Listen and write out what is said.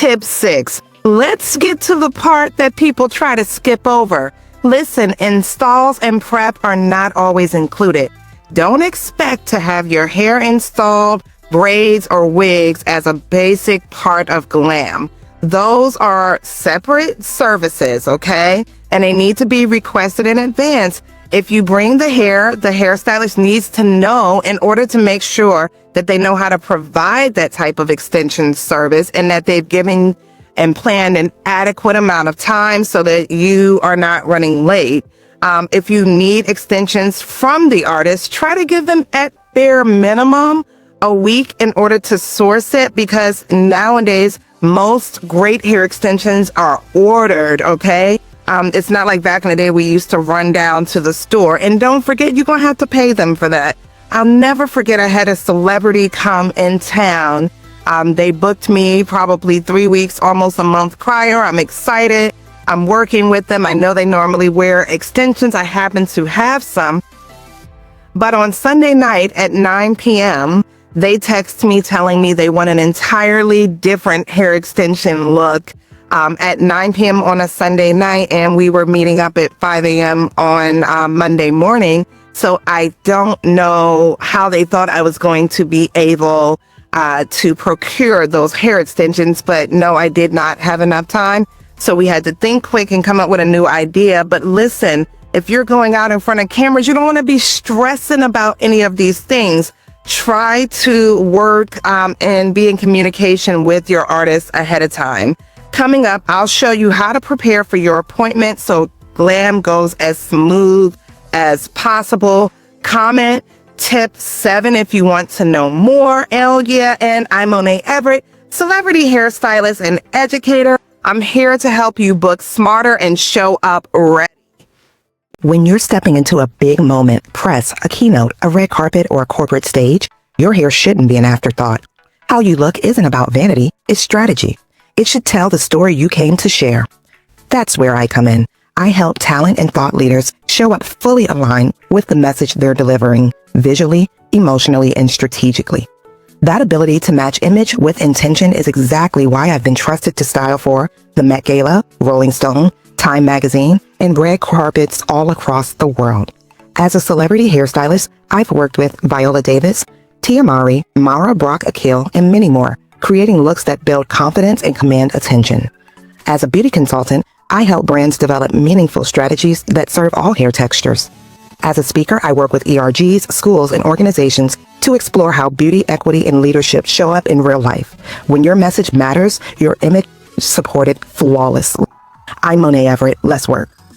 Tip 6. Let's get to the part that people try to skip over. Listen, installs and prep are not always included. Don't expect to have your hair installed, braids, or wigs as a basic part of Glam. Those are separate services, okay? And they need to be requested in advance. If you bring the hairstylist needs to know in order to make sure that they know how to provide that type of extension service and that they've given and planned an adequate amount of time so that you are not running late. If you need extensions from the artist, try to give them at bare minimum a week in order to source it, because nowadays most great hair extensions are ordered, okay? It's not like back in the day we used to run down to the store. And don't forget, you're gonna have to pay them for that. I'll never forget, I had a celebrity come in town. They booked me probably 3 weeks, almost a month prior. I'm excited. I'm working with them. I know they normally wear extensions. I happen to have some. But on Sunday night at 9 p.m., they text me telling me they want an entirely different hair extension look at 9 p.m. on a Sunday night, and we were meeting up at 5 a.m. on Monday morning. So I don't know how they thought I was going to be able to procure those hair extensions, but no, I did not have enough time. So we had to think quick and come up with a new idea. But listen, if you're going out in front of cameras, you don't want to be stressing about any of these things. Try to work and be in communication with your artist ahead of time. Coming up, I'll show you how to prepare for your appointment so Glam goes as smooth as possible. Comment tip 7 if you want to know more. Yeah, and I'm Monae Everett, celebrity hairstylist and educator. I'm here to help you book smarter and show up ready. When you're stepping into a big moment, press, a keynote, a red carpet, or a corporate stage, your hair shouldn't be an afterthought. How you look isn't about vanity, it's strategy. It should tell the story you came to share. That's where I come in. I help talent and thought leaders show up fully aligned with the message they're delivering, visually, emotionally, and strategically. That ability to match image with intention is exactly why I've been trusted to style for the Met Gala, Rolling Stone, Time Magazine, and red carpets all across the world. As a celebrity hairstylist, I've worked with Viola Davis, Tia Mowry, Mara Brock Akil, and many more, creating looks that build confidence and command attention. As a beauty consultant, I help brands develop meaningful strategies that serve all hair textures. As a speaker, I work with ERGs, schools, and organizations to explore how beauty, equity, and leadership show up in real life. When your message matters, your image is supported flawlessly. I'm Monae Everett. Let's work.